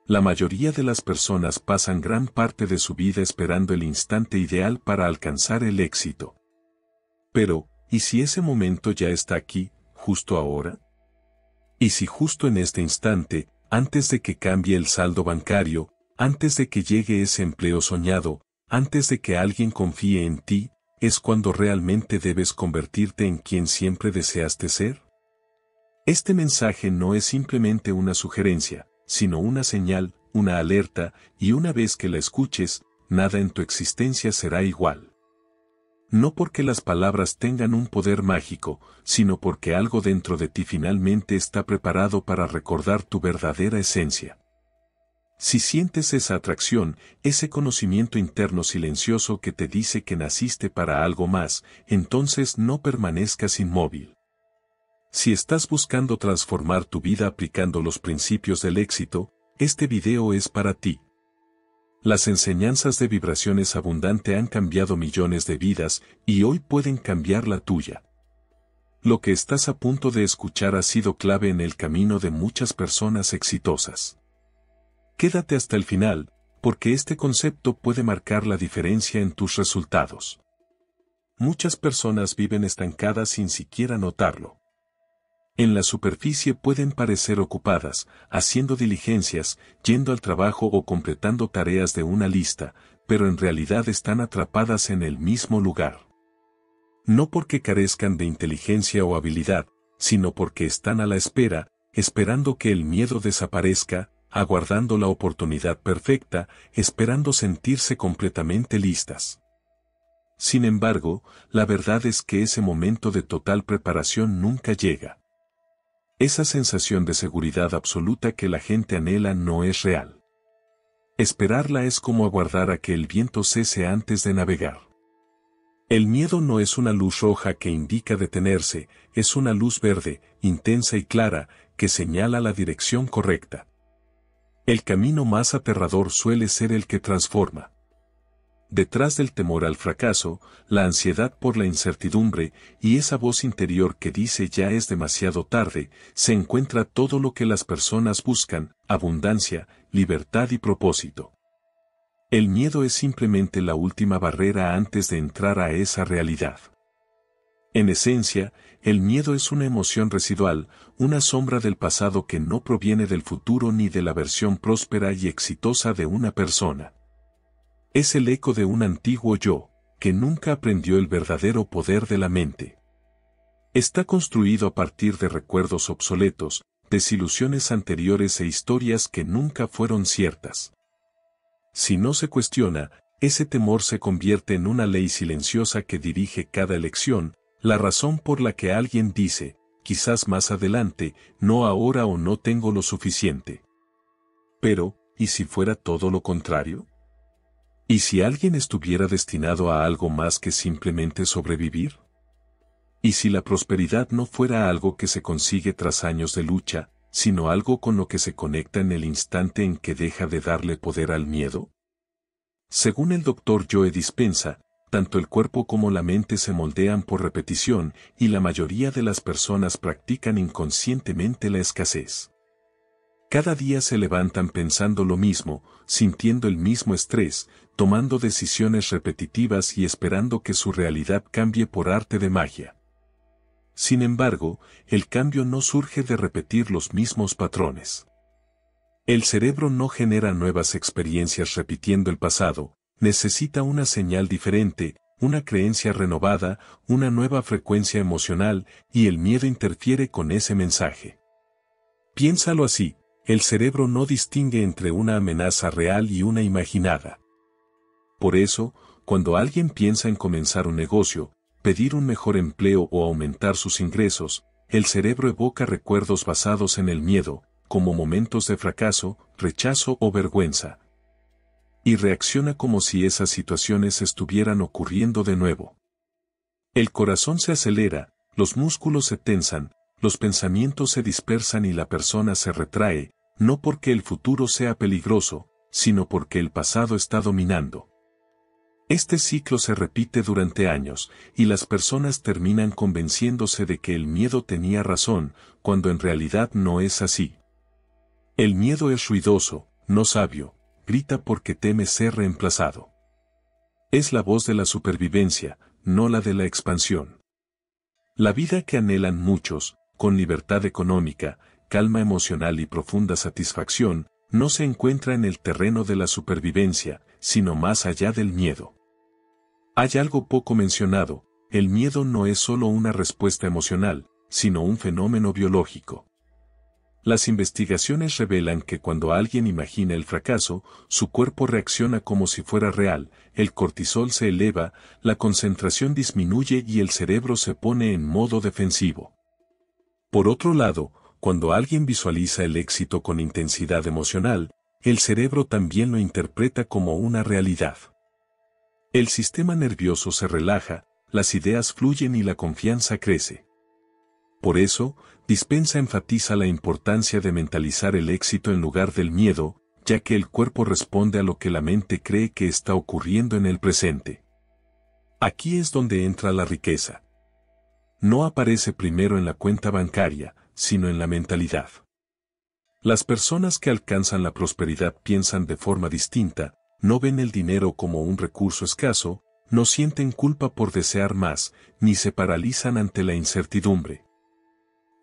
La mayoría de las personas pasan gran parte de su vida esperando el instante ideal para alcanzar el éxito. Pero, ¿y si ese momento ya está aquí, justo ahora? ¿Y si justo en este instante, antes de que cambie el saldo bancario, antes de que llegue ese empleo soñado, antes de que alguien confíe en ti, es cuando realmente debes convertirte en quien siempre deseaste ser? Este mensaje no es simplemente una sugerencia, sino una señal, una alerta, y una vez que la escuches, nada en tu existencia será igual. No porque las palabras tengan un poder mágico, sino porque algo dentro de ti finalmente está preparado para recordar tu verdadera esencia. Si sientes esa atracción, ese conocimiento interno silencioso que te dice que naciste para algo más, entonces no permanezcas inmóvil. Si estás buscando transformar tu vida aplicando los principios del éxito, este video es para ti. Las enseñanzas de Vibraciones Abundante han cambiado millones de vidas y hoy pueden cambiar la tuya. Lo que estás a punto de escuchar ha sido clave en el camino de muchas personas exitosas. Quédate hasta el final, porque este concepto puede marcar la diferencia en tus resultados. Muchas personas viven estancadas sin siquiera notarlo. En la superficie pueden parecer ocupadas, haciendo diligencias, yendo al trabajo o completando tareas de una lista, pero en realidad están atrapadas en el mismo lugar. No porque carezcan de inteligencia o habilidad, sino porque están a la espera, esperando que el miedo desaparezca, aguardando la oportunidad perfecta, esperando sentirse completamente listas. Sin embargo, la verdad es que ese momento de total preparación nunca llega. Esa sensación de seguridad absoluta que la gente anhela no es real. Esperarla es como aguardar a que el viento cese antes de navegar. El miedo no es una luz roja que indica detenerse, es una luz verde, intensa y clara, que señala la dirección correcta. El camino más aterrador suele ser el que transforma. Detrás del temor al fracaso, la ansiedad por la incertidumbre y esa voz interior que dice ya es demasiado tarde, se encuentra todo lo que las personas buscan: abundancia, libertad y propósito. El miedo es simplemente la última barrera antes de entrar a esa realidad. En esencia, el miedo es una emoción residual, una sombra del pasado que no proviene del futuro ni de la versión próspera y exitosa de una persona. Es el eco de un antiguo yo, que nunca aprendió el verdadero poder de la mente. Está construido a partir de recuerdos obsoletos, desilusiones anteriores e historias que nunca fueron ciertas. Si no se cuestiona, ese temor se convierte en una ley silenciosa que dirige cada elección, la razón por la que alguien dice, quizás más adelante, no ahora o no tengo lo suficiente. Pero, ¿y si fuera todo lo contrario? ¿Y si alguien estuviera destinado a algo más que simplemente sobrevivir? ¿Y si la prosperidad no fuera algo que se consigue tras años de lucha, sino algo con lo que se conecta en el instante en que deja de darle poder al miedo? Según el Dr. Joe Dispenza, tanto el cuerpo como la mente se moldean por repetición y la mayoría de las personas practican inconscientemente la escasez. Cada día se levantan pensando lo mismo, sintiendo el mismo estrés, tomando decisiones repetitivas y esperando que su realidad cambie por arte de magia. Sin embargo, el cambio no surge de repetir los mismos patrones. El cerebro no genera nuevas experiencias repitiendo el pasado, necesita una señal diferente, una creencia renovada, una nueva frecuencia emocional, y el miedo interfiere con ese mensaje. Piénsalo así. El cerebro no distingue entre una amenaza real y una imaginada. Por eso, cuando alguien piensa en comenzar un negocio, pedir un mejor empleo o aumentar sus ingresos, el cerebro evoca recuerdos basados en el miedo, como momentos de fracaso, rechazo o vergüenza. Y reacciona como si esas situaciones estuvieran ocurriendo de nuevo. El corazón se acelera, los músculos se tensan, los pensamientos se dispersan y la persona se retrae, no porque el futuro sea peligroso, sino porque el pasado está dominando. Este ciclo se repite durante años, y las personas terminan convenciéndose de que el miedo tenía razón, cuando en realidad no es así. El miedo es ruidoso, no sabio, grita porque teme ser reemplazado. Es la voz de la supervivencia, no la de la expansión. La vida que anhelan muchos, con libertad económica, calma emocional y profunda satisfacción, no se encuentra en el terreno de la supervivencia, sino más allá del miedo. Hay algo poco mencionado: el miedo no es solo una respuesta emocional, sino un fenómeno biológico. Las investigaciones revelan que cuando alguien imagina el fracaso, su cuerpo reacciona como si fuera real, el cortisol se eleva, la concentración disminuye y el cerebro se pone en modo defensivo. Por otro lado, cuando alguien visualiza el éxito con intensidad emocional, el cerebro también lo interpreta como una realidad. El sistema nervioso se relaja, las ideas fluyen y la confianza crece. Por eso, Dispenza enfatiza la importancia de mentalizar el éxito en lugar del miedo, ya que el cuerpo responde a lo que la mente cree que está ocurriendo en el presente. Aquí es donde entra la riqueza. No aparece primero en la cuenta bancaria, sino en la mentalidad. Las personas que alcanzan la prosperidad piensan de forma distinta, no ven el dinero como un recurso escaso, no sienten culpa por desear más, ni se paralizan ante la incertidumbre.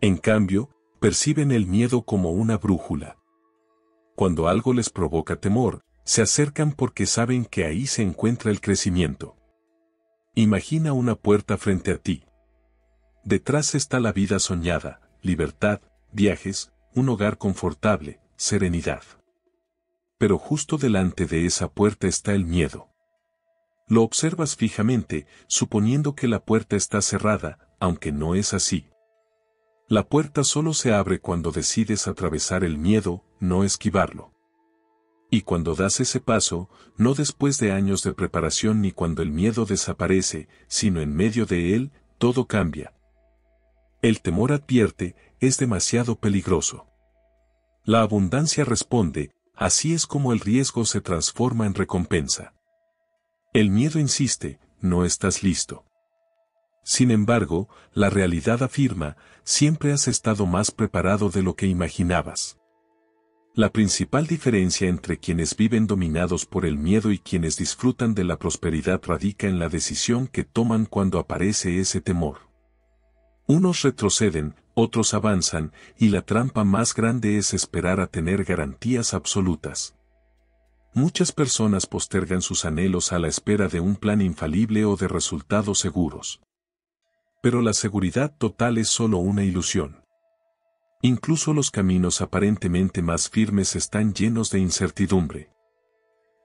En cambio, perciben el miedo como una brújula. Cuando algo les provoca temor, se acercan porque saben que ahí se encuentra el crecimiento. Imagina una puerta frente a ti. Detrás está la vida soñada, libertad, viajes, un hogar confortable, serenidad. Pero justo delante de esa puerta está el miedo. Lo observas fijamente, suponiendo que la puerta está cerrada, aunque no es así. La puerta solo se abre cuando decides atravesar el miedo, no esquivarlo. Y cuando das ese paso, no después de años de preparación ni cuando el miedo desaparece, sino en medio de él, todo cambia. El temor advierte, es demasiado peligroso. La abundancia responde, así es como el riesgo se transforma en recompensa. El miedo insiste, no estás listo. Sin embargo, la realidad afirma, siempre has estado más preparado de lo que imaginabas. La principal diferencia entre quienes viven dominados por el miedo y quienes disfrutan de la prosperidad radica en la decisión que toman cuando aparece ese temor. Unos retroceden, otros avanzan, y la trampa más grande es esperar a tener garantías absolutas. Muchas personas postergan sus anhelos a la espera de un plan infalible o de resultados seguros. Pero la seguridad total es solo una ilusión. Incluso los caminos aparentemente más firmes están llenos de incertidumbre.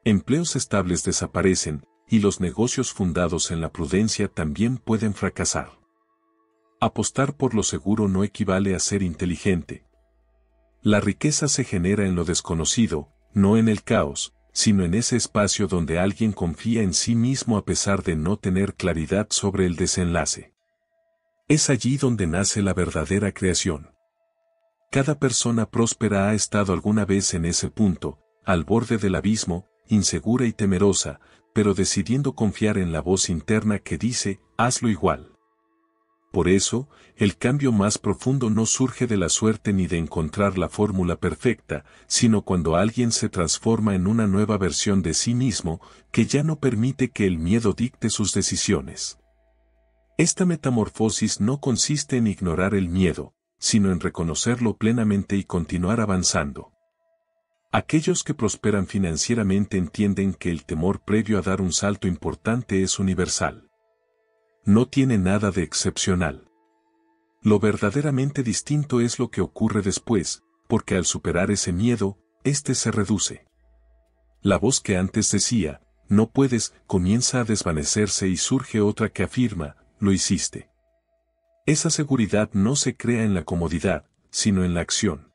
Empleos estables desaparecen, y los negocios fundados en la prudencia también pueden fracasar. Apostar por lo seguro no equivale a ser inteligente. La riqueza se genera en lo desconocido, no en el caos, sino en ese espacio donde alguien confía en sí mismo a pesar de no tener claridad sobre el desenlace. Es allí donde nace la verdadera creación. Cada persona próspera ha estado alguna vez en ese punto, al borde del abismo, insegura y temerosa, pero decidiendo confiar en la voz interna que dice, hazlo igual. Por eso, el cambio más profundo no surge de la suerte ni de encontrar la fórmula perfecta, sino cuando alguien se transforma en una nueva versión de sí mismo, que ya no permite que el miedo dicte sus decisiones. Esta metamorfosis no consiste en ignorar el miedo, sino en reconocerlo plenamente y continuar avanzando. Aquellos que prosperan financieramente entienden que el temor previo a dar un salto importante es universal. No tiene nada de excepcional. Lo verdaderamente distinto es lo que ocurre después, porque al superar ese miedo, éste se reduce. La voz que antes decía, no puedes, comienza a desvanecerse y surge otra que afirma, lo hiciste. Esa seguridad no se crea en la comodidad, sino en la acción.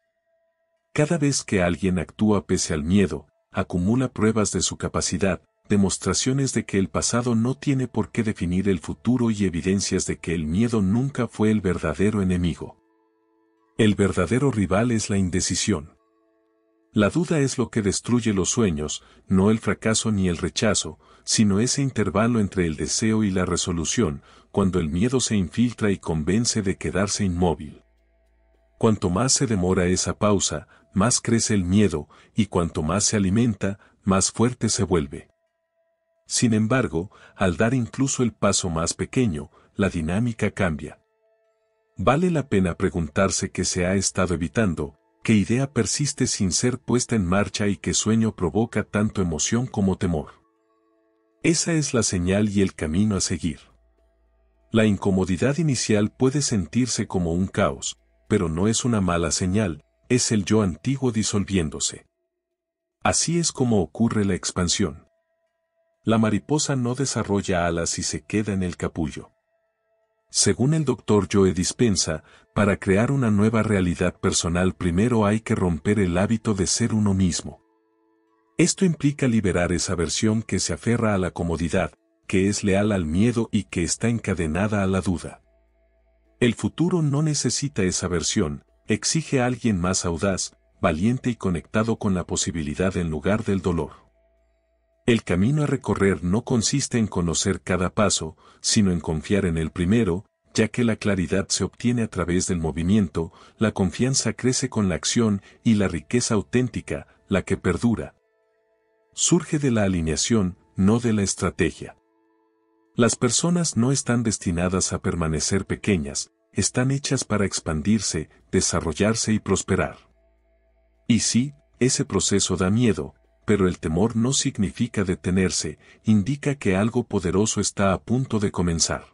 Cada vez que alguien actúa pese al miedo, acumula pruebas de su capacidad, demostraciones de que el pasado no tiene por qué definir el futuro y evidencias de que el miedo nunca fue el verdadero enemigo. El verdadero rival es la indecisión. La duda es lo que destruye los sueños, no el fracaso ni el rechazo, sino ese intervalo entre el deseo y la resolución, cuando el miedo se infiltra y convence de quedarse inmóvil. Cuanto más se demora esa pausa, más crece el miedo, y cuanto más se alimenta, más fuerte se vuelve. Sin embargo, al dar incluso el paso más pequeño, la dinámica cambia. Vale la pena preguntarse qué se ha estado evitando, qué idea persiste sin ser puesta en marcha y qué sueño provoca tanto emoción como temor. Esa es la señal y el camino a seguir. La incomodidad inicial puede sentirse como un caos, pero no es una mala señal, es el yo antiguo disolviéndose. Así es como ocurre la expansión. La mariposa no desarrolla alas y se queda en el capullo. Según el Dr. Joe Dispenza, para crear una nueva realidad personal primero hay que romper el hábito de ser uno mismo. Esto implica liberar esa versión que se aferra a la comodidad, que es leal al miedo y que está encadenada a la duda. El futuro no necesita esa versión, exige a alguien más audaz, valiente y conectado con la posibilidad en lugar del dolor. El camino a recorrer no consiste en conocer cada paso, sino en confiar en el primero, ya que la claridad se obtiene a través del movimiento, la confianza crece con la acción y la riqueza auténtica, la que perdura, surge de la alineación, no de la estrategia. Las personas no están destinadas a permanecer pequeñas, están hechas para expandirse, desarrollarse y prosperar. Y sí, ese proceso da miedo, pero el temor no significa detenerse, indica que algo poderoso está a punto de comenzar.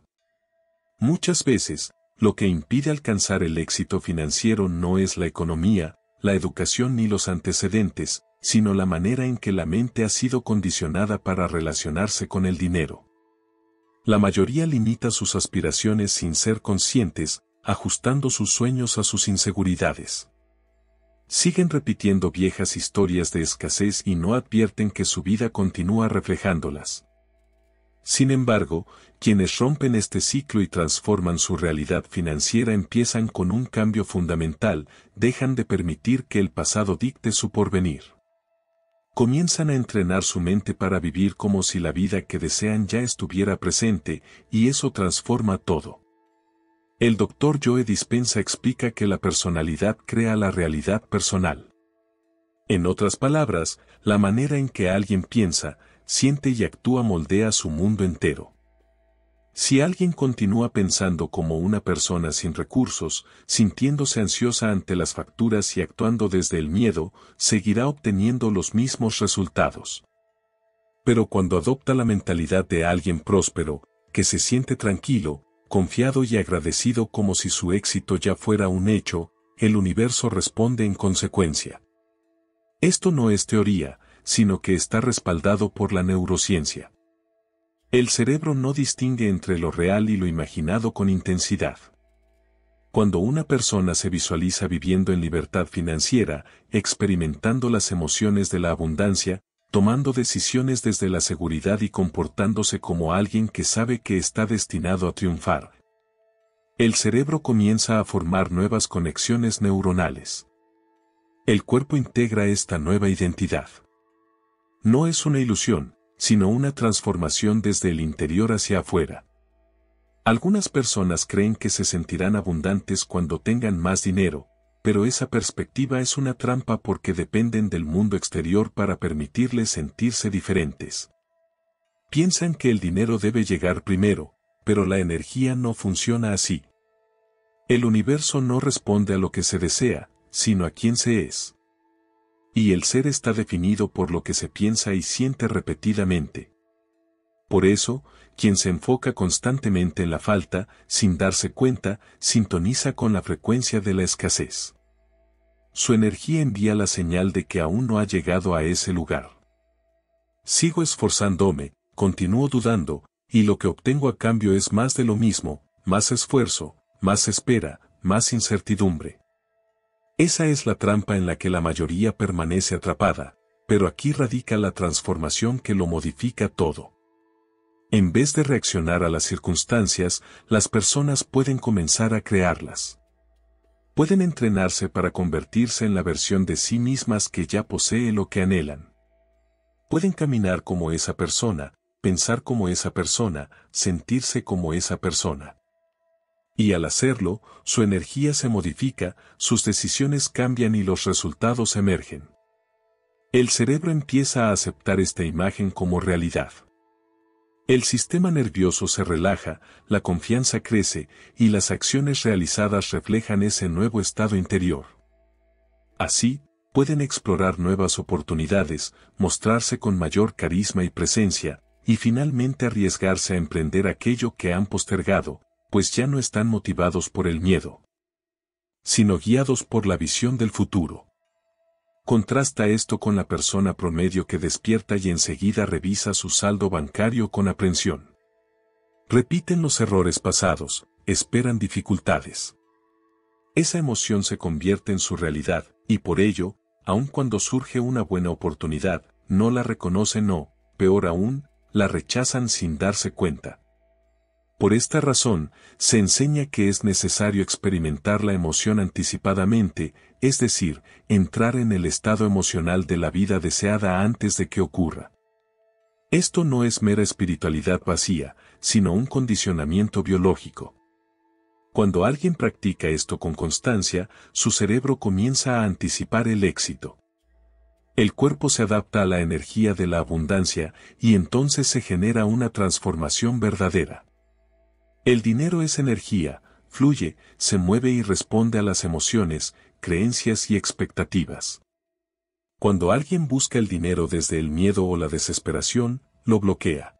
Muchas veces, lo que impide alcanzar el éxito financiero no es la economía, la educación ni los antecedentes, sino la manera en que la mente ha sido condicionada para relacionarse con el dinero. La mayoría limita sus aspiraciones sin ser conscientes, ajustando sus sueños a sus inseguridades. Siguen repitiendo viejas historias de escasez y no advierten que su vida continúa reflejándolas. Sin embargo, quienes rompen este ciclo y transforman su realidad financiera empiezan con un cambio fundamental, dejan de permitir que el pasado dicte su porvenir. Comienzan a entrenar su mente para vivir como si la vida que desean ya estuviera presente, y eso transforma todo. El Dr. Joe Dispenza explica que la personalidad crea la realidad personal. En otras palabras, la manera en que alguien piensa, siente y actúa moldea su mundo entero. Si alguien continúa pensando como una persona sin recursos, sintiéndose ansiosa ante las facturas y actuando desde el miedo, seguirá obteniendo los mismos resultados. Pero cuando adopta la mentalidad de alguien próspero, que se siente tranquilo, confiado y agradecido como si su éxito ya fuera un hecho, el universo responde en consecuencia. Esto no es teoría, sino que está respaldado por la neurociencia. El cerebro no distingue entre lo real y lo imaginado con intensidad. Cuando una persona se visualiza viviendo en libertad financiera, experimentando las emociones de la abundancia, tomando decisiones desde la seguridad y comportándose como alguien que sabe que está destinado a triunfar, el cerebro comienza a formar nuevas conexiones neuronales. El cuerpo integra esta nueva identidad. No es una ilusión, sino una transformación desde el interior hacia afuera. Algunas personas creen que se sentirán abundantes cuando tengan más dinero, pero esa perspectiva es una trampa porque dependen del mundo exterior para permitirles sentirse diferentes. Piensan que el dinero debe llegar primero, pero la energía no funciona así. El universo no responde a lo que se desea, sino a quien se es. Y el ser está definido por lo que se piensa y siente repetidamente. Por eso, quien se enfoca constantemente en la falta, sin darse cuenta, sintoniza con la frecuencia de la escasez. Su energía envía la señal de que aún no ha llegado a ese lugar. Sigo esforzándome, continúo dudando, y lo que obtengo a cambio es más de lo mismo, más esfuerzo, más espera, más incertidumbre. Esa es la trampa en la que la mayoría permanece atrapada, pero aquí radica la transformación que lo modifica todo. En vez de reaccionar a las circunstancias, las personas pueden comenzar a crearlas. Pueden entrenarse para convertirse en la versión de sí mismas que ya posee lo que anhelan. Pueden caminar como esa persona, pensar como esa persona, sentirse como esa persona. Y al hacerlo, su energía se modifica, sus decisiones cambian y los resultados emergen. El cerebro empieza a aceptar esta imagen como realidad. El sistema nervioso se relaja, la confianza crece, y las acciones realizadas reflejan ese nuevo estado interior. Así, pueden explorar nuevas oportunidades, mostrarse con mayor carisma y presencia, y finalmente arriesgarse a emprender aquello que han postergado, pues ya no están motivados por el miedo, sino guiados por la visión del futuro. Contrasta esto con la persona promedio que despierta y enseguida revisa su saldo bancario con aprensión. Repiten los errores pasados, esperan dificultades. Esa emoción se convierte en su realidad, y por ello, aun cuando surge una buena oportunidad, no la reconocen o, peor aún, la rechazan sin darse cuenta. Por esta razón, se enseña que es necesario experimentar la emoción anticipadamente, es decir, entrar en el estado emocional de la vida deseada antes de que ocurra. Esto no es mera espiritualidad vacía, sino un condicionamiento biológico. Cuando alguien practica esto con constancia, su cerebro comienza a anticipar el éxito. El cuerpo se adapta a la energía de la abundancia y entonces se genera una transformación verdadera. El dinero es energía, fluye, se mueve y responde a las emociones, creencias y expectativas. Cuando alguien busca el dinero desde el miedo o la desesperación, lo bloquea.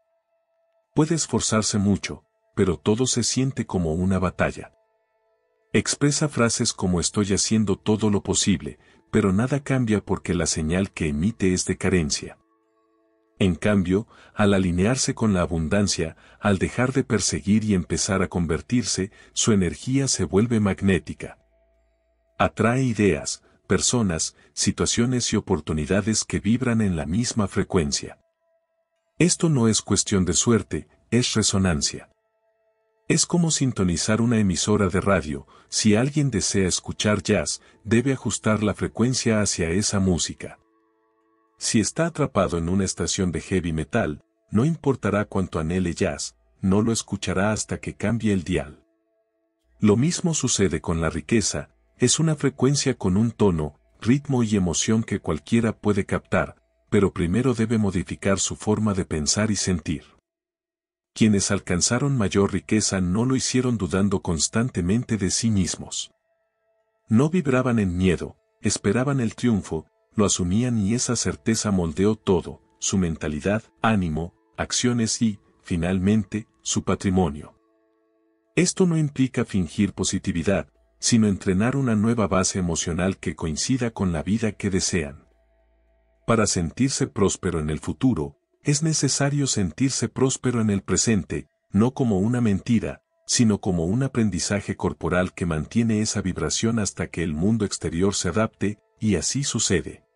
Puede esforzarse mucho, pero todo se siente como una batalla. Expresa frases como estoy haciendo todo lo posible, pero nada cambia porque la señal que emite es de carencia. En cambio, al alinearse con la abundancia, al dejar de perseguir y empezar a convertirse, su energía se vuelve magnética. Atrae ideas, personas, situaciones y oportunidades que vibran en la misma frecuencia. Esto no es cuestión de suerte, es resonancia. Es como sintonizar una emisora de radio, si alguien desea escuchar jazz, debe ajustar la frecuencia hacia esa música. Si está atrapado en una estación de heavy metal, no importará cuánto anhele jazz, no lo escuchará hasta que cambie el dial. Lo mismo sucede con la riqueza, es una frecuencia con un tono, ritmo y emoción que cualquiera puede captar, pero primero debe modificar su forma de pensar y sentir. Quienes alcanzaron mayor riqueza no lo hicieron dudando constantemente de sí mismos. No vibraban en miedo, esperaban el triunfo, lo asumían y esa certeza moldeó todo, su mentalidad, ánimo, acciones y, finalmente, su patrimonio. Esto no implica fingir positividad, sino entrenar una nueva base emocional que coincida con la vida que desean. Para sentirse próspero en el futuro, es necesario sentirse próspero en el presente, no como una mentira, sino como un aprendizaje corporal que mantiene esa vibración hasta que el mundo exterior se adapte, y así sucede.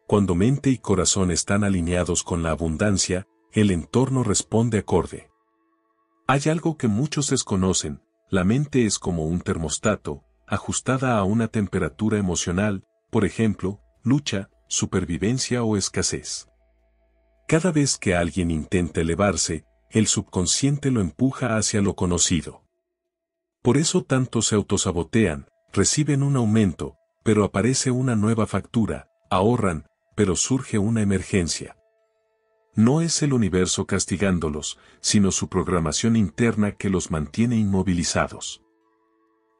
Cuando mente y corazón están alineados con la abundancia, el entorno responde acorde. Hay algo que muchos desconocen, la mente es como un termostato, ajustada a una temperatura emocional, por ejemplo, lucha, supervivencia o escasez. Cada vez que alguien intenta elevarse, el subconsciente lo empuja hacia lo conocido. Por eso tantos se autosabotean, reciben un aumento, pero aparece una nueva factura, ahorran, pero surge una emergencia. No es el universo castigándolos, sino su programación interna que los mantiene inmovilizados.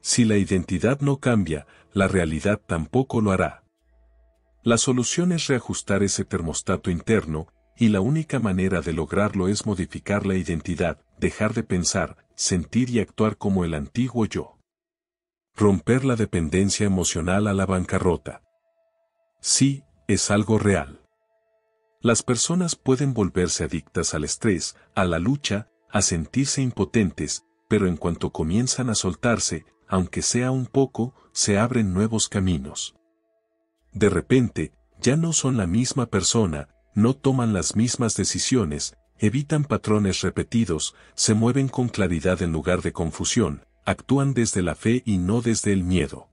Si la identidad no cambia, la realidad tampoco lo hará. La solución es reajustar ese termostato interno, y la única manera de lograrlo es modificar la identidad, dejar de pensar, sentir y actuar como el antiguo yo. Romper la dependencia emocional a la bancarrota. Sí, es algo real. Las personas pueden volverse adictas al estrés, a la lucha, a sentirse impotentes, pero en cuanto comienzan a soltarse, aunque sea un poco, se abren nuevos caminos. De repente, ya no son la misma persona, no toman las mismas decisiones, evitan patrones repetidos, se mueven con claridad en lugar de confusión, actúan desde la fe y no desde el miedo.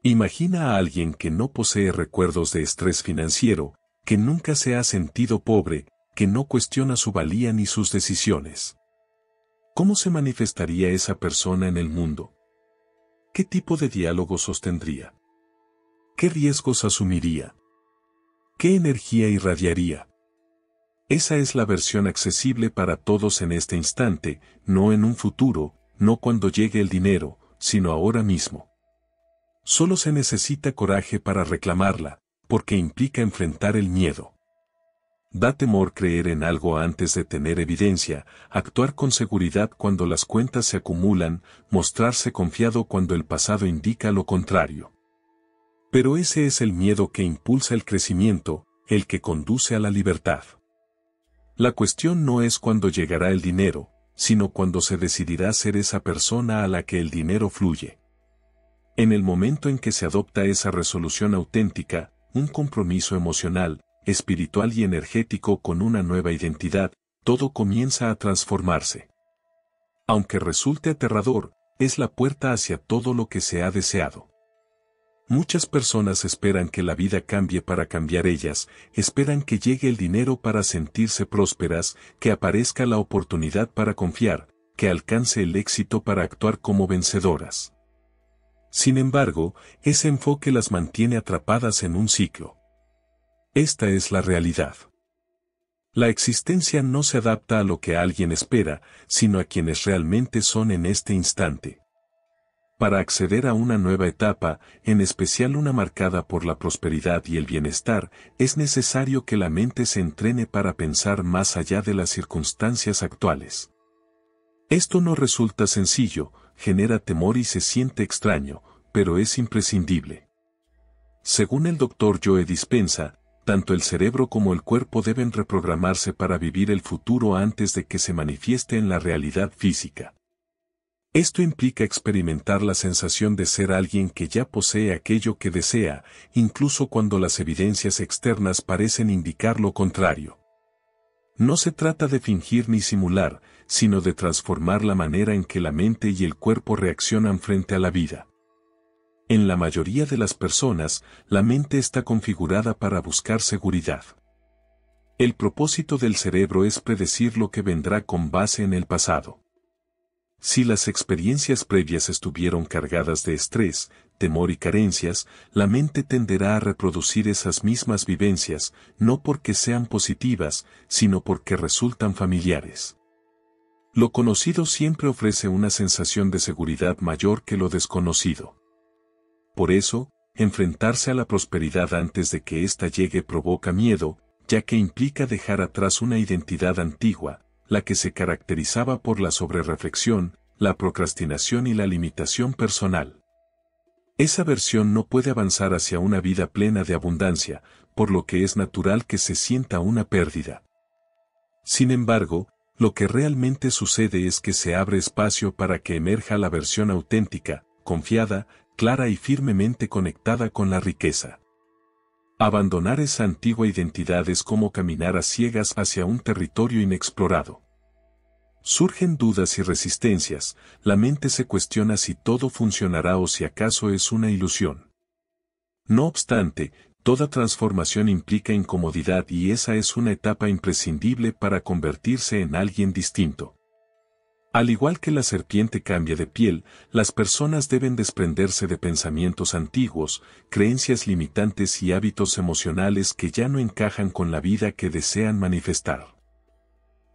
Imagina a alguien que no posee recuerdos de estrés financiero, que nunca se ha sentido pobre, que no cuestiona su valía ni sus decisiones. ¿Cómo se manifestaría esa persona en el mundo? ¿Qué tipo de diálogo sostendría? ¿Qué riesgos asumiría? ¿Qué energía irradiaría? Esa es la versión accesible para todos en este instante, no en un futuro, no cuando llegue el dinero, sino ahora mismo. Solo se necesita coraje para reclamarla, porque implica enfrentar el miedo. Da temor creer en algo antes de tener evidencia, actuar con seguridad cuando las cuentas se acumulan, mostrarse confiado cuando el pasado indica lo contrario. Pero ese es el miedo que impulsa el crecimiento, el que conduce a la libertad. La cuestión no es cuándo llegará el dinero, sino cuando se decidirá ser esa persona a la que el dinero fluye. En el momento en que se adopta esa resolución auténtica, un compromiso emocional, espiritual y energético con una nueva identidad, todo comienza a transformarse. Aunque resulte aterrador, es la puerta hacia todo lo que se ha deseado. Muchas personas esperan que la vida cambie para cambiar ellas, esperan que llegue el dinero para sentirse prósperas, que aparezca la oportunidad para confiar, que alcance el éxito para actuar como vencedoras. Sin embargo, ese enfoque las mantiene atrapadas en un ciclo. Esta es la realidad. La existencia no se adapta a lo que alguien espera, sino a quienes realmente son en este instante. Para acceder a una nueva etapa, en especial una marcada por la prosperidad y el bienestar, es necesario que la mente se entrene para pensar más allá de las circunstancias actuales. Esto no resulta sencillo, genera temor y se siente extraño, pero es imprescindible. Según el Dr. Joe Dispenza, tanto el cerebro como el cuerpo deben reprogramarse para vivir el futuro antes de que se manifieste en la realidad física. Esto implica experimentar la sensación de ser alguien que ya posee aquello que desea, incluso cuando las evidencias externas parecen indicar lo contrario. No se trata de fingir ni simular, sino de transformar la manera en que la mente y el cuerpo reaccionan frente a la vida. En la mayoría de las personas, la mente está configurada para buscar seguridad. El propósito del cerebro es predecir lo que vendrá con base en el pasado. Si las experiencias previas estuvieron cargadas de estrés, temor y carencias, la mente tenderá a reproducir esas mismas vivencias, no porque sean positivas, sino porque resultan familiares. Lo conocido siempre ofrece una sensación de seguridad mayor que lo desconocido. Por eso, enfrentarse a la prosperidad antes de que ésta llegue provoca miedo, ya que implica dejar atrás una identidad antigua, la que se caracterizaba por la sobrereflexión, la procrastinación y la limitación personal. Esa versión no puede avanzar hacia una vida plena de abundancia, por lo que es natural que se sienta una pérdida. Sin embargo, lo que realmente sucede es que se abre espacio para que emerja la versión auténtica, confiada, clara y firmemente conectada con la riqueza. Abandonar esa antigua identidad es como caminar a ciegas hacia un territorio inexplorado. Surgen dudas y resistencias, la mente se cuestiona si todo funcionará o si acaso es una ilusión. No obstante, toda transformación implica incomodidad y esa es una etapa imprescindible para convertirse en alguien distinto. Al igual que la serpiente cambia de piel, las personas deben desprenderse de pensamientos antiguos, creencias limitantes y hábitos emocionales que ya no encajan con la vida que desean manifestar.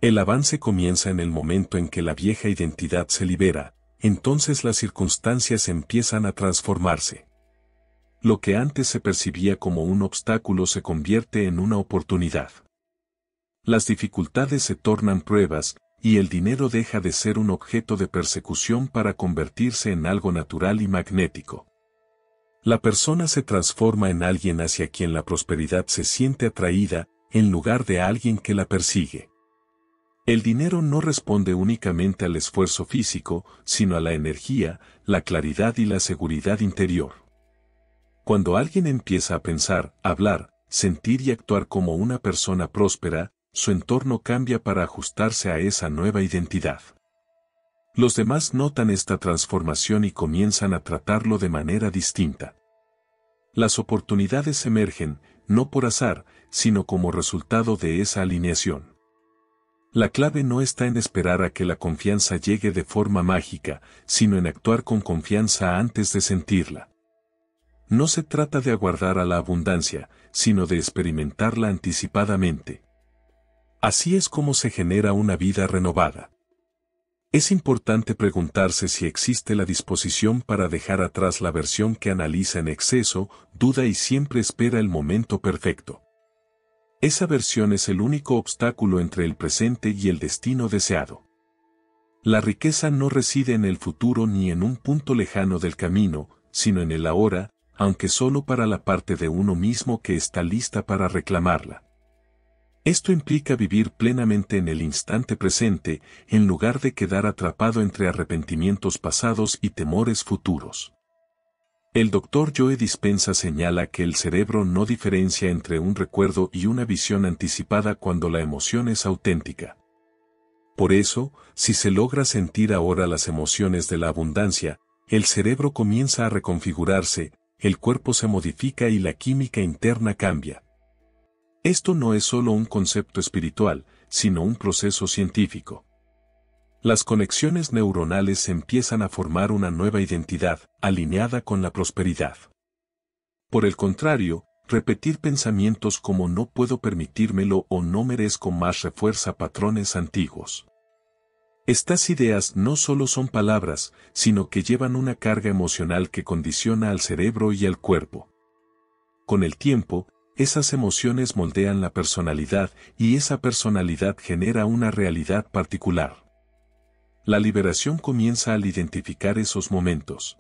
El avance comienza en el momento en que la vieja identidad se libera, entonces las circunstancias empiezan a transformarse. Lo que antes se percibía como un obstáculo se convierte en una oportunidad. Las dificultades se tornan pruebas, y el dinero deja de ser un objeto de persecución para convertirse en algo natural y magnético. La persona se transforma en alguien hacia quien la prosperidad se siente atraída, en lugar de alguien que la persigue. El dinero no responde únicamente al esfuerzo físico, sino a la energía, la claridad y la seguridad interior. Cuando alguien empieza a pensar, hablar, sentir y actuar como una persona próspera, su entorno cambia para ajustarse a esa nueva identidad. Los demás notan esta transformación y comienzan a tratarlo de manera distinta. Las oportunidades emergen, no por azar, sino como resultado de esa alineación. La clave no está en esperar a que la confianza llegue de forma mágica, sino en actuar con confianza antes de sentirla. No se trata de aguardar a la abundancia, sino de experimentarla anticipadamente. Así es como se genera una vida renovada. Es importante preguntarse si existe la disposición para dejar atrás la versión que analiza en exceso, duda y siempre espera el momento perfecto. Esa versión es el único obstáculo entre el presente y el destino deseado. La riqueza no reside en el futuro ni en un punto lejano del camino, sino en el ahora, aunque solo para la parte de uno mismo que está lista para reclamarla. Esto implica vivir plenamente en el instante presente, en lugar de quedar atrapado entre arrepentimientos pasados y temores futuros. El Dr. Joe Dispenza señala que el cerebro no diferencia entre un recuerdo y una visión anticipada cuando la emoción es auténtica. Por eso, si se logra sentir ahora las emociones de la abundancia, el cerebro comienza a reconfigurarse, el cuerpo se modifica y la química interna cambia. Esto no es solo un concepto espiritual, sino un proceso científico. Las conexiones neuronales empiezan a formar una nueva identidad, alineada con la prosperidad. Por el contrario, repetir pensamientos como no puedo permitírmelo o no merezco más refuerza patrones antiguos. Estas ideas no solo son palabras, sino que llevan una carga emocional que condiciona al cerebro y al cuerpo. Con el tiempo, esas emociones moldean la personalidad y esa personalidad genera una realidad particular. La liberación comienza al identificar esos momentos.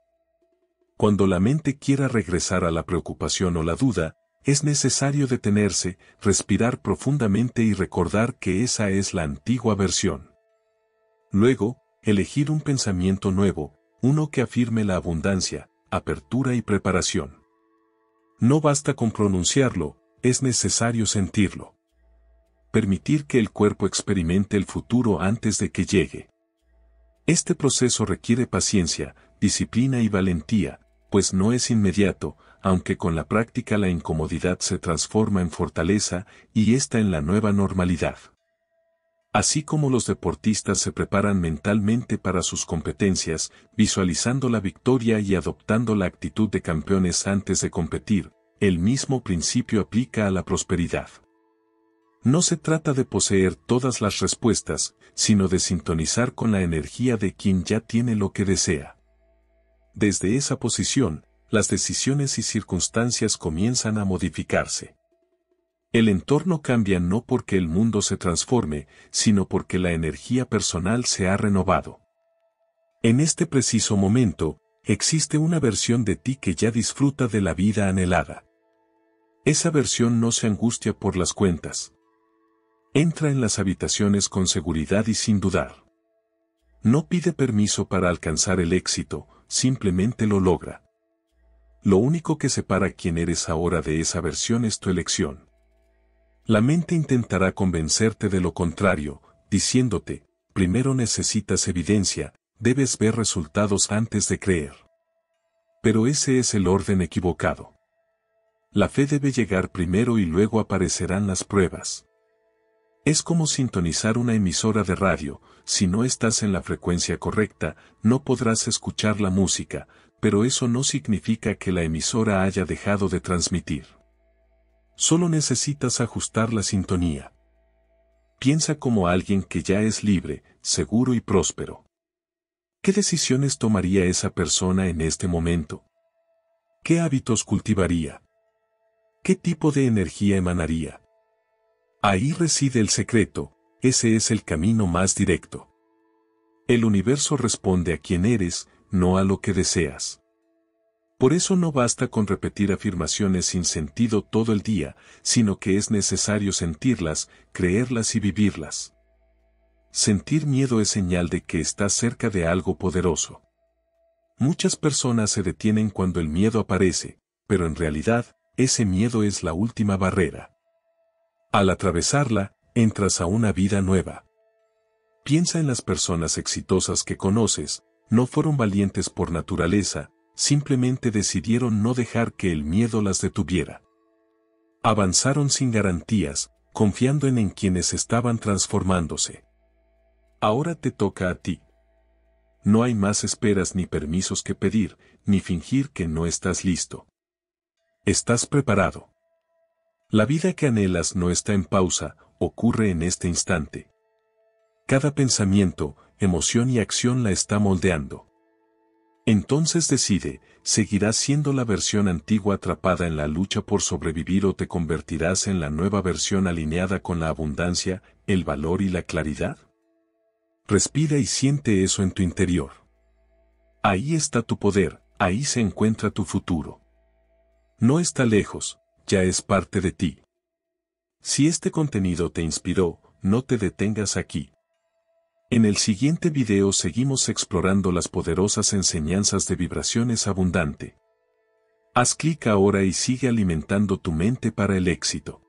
Cuando la mente quiera regresar a la preocupación o la duda, es necesario detenerse, respirar profundamente y recordar que esa es la antigua versión. Luego, elegir un pensamiento nuevo, uno que afirme la abundancia, apertura y preparación. No basta con pronunciarlo, es necesario sentirlo. Permitir que el cuerpo experimente el futuro antes de que llegue. Este proceso requiere paciencia, disciplina y valentía, pues no es inmediato, aunque con la práctica la incomodidad se transforma en fortaleza y esta en la nueva normalidad. Así como los deportistas se preparan mentalmente para sus competencias, visualizando la victoria y adoptando la actitud de campeones antes de competir, el mismo principio aplica a la prosperidad. No se trata de poseer todas las respuestas, sino de sintonizar con la energía de quien ya tiene lo que desea. Desde esa posición, las decisiones y circunstancias comienzan a modificarse. El entorno cambia no porque el mundo se transforme, sino porque la energía personal se ha renovado. En este preciso momento, existe una versión de ti que ya disfruta de la vida anhelada. Esa versión no se angustia por las cuentas. Entra en las habitaciones con seguridad y sin dudar. No pide permiso para alcanzar el éxito, simplemente lo logra. Lo único que separa quién eres ahora de esa versión es tu elección. La mente intentará convencerte de lo contrario, diciéndote, primero necesitas evidencia, debes ver resultados antes de creer. Pero ese es el orden equivocado. La fe debe llegar primero y luego aparecerán las pruebas. Es como sintonizar una emisora de radio, si no estás en la frecuencia correcta, no podrás escuchar la música, pero eso no significa que la emisora haya dejado de transmitir. Solo necesitas ajustar la sintonía. Piensa como alguien que ya es libre, seguro y próspero. ¿Qué decisiones tomaría esa persona en este momento? ¿Qué hábitos cultivaría? ¿Qué tipo de energía emanaría? Ahí reside el secreto, ese es el camino más directo. El universo responde a quién eres, no a lo que deseas. Por eso no basta con repetir afirmaciones sin sentido todo el día, sino que es necesario sentirlas, creerlas y vivirlas. Sentir miedo es señal de que estás cerca de algo poderoso. Muchas personas se detienen cuando el miedo aparece, pero en realidad, ese miedo es la última barrera. Al atravesarla, entras a una vida nueva. Piensa en las personas exitosas que conoces, no fueron valientes por naturaleza, simplemente decidieron no dejar que el miedo las detuviera. Avanzaron sin garantías, confiando en quienes estaban transformándose. Ahora te toca a ti. No hay más esperas ni permisos que pedir, ni fingir que no estás listo. Estás preparado. La vida que anhelas no está en pausa, ocurre en este instante. Cada pensamiento, emoción y acción la está moldeando. Entonces decide, ¿seguirás siendo la versión antigua atrapada en la lucha por sobrevivir o te convertirás en la nueva versión alineada con la abundancia, el valor y la claridad? Respira y siente eso en tu interior. Ahí está tu poder, ahí se encuentra tu futuro. No está lejos, ya es parte de ti. Si este contenido te inspiró, no te detengas aquí. En el siguiente video seguimos explorando las poderosas enseñanzas de vibraciones abundante. Haz clic ahora y sigue alimentando tu mente para el éxito.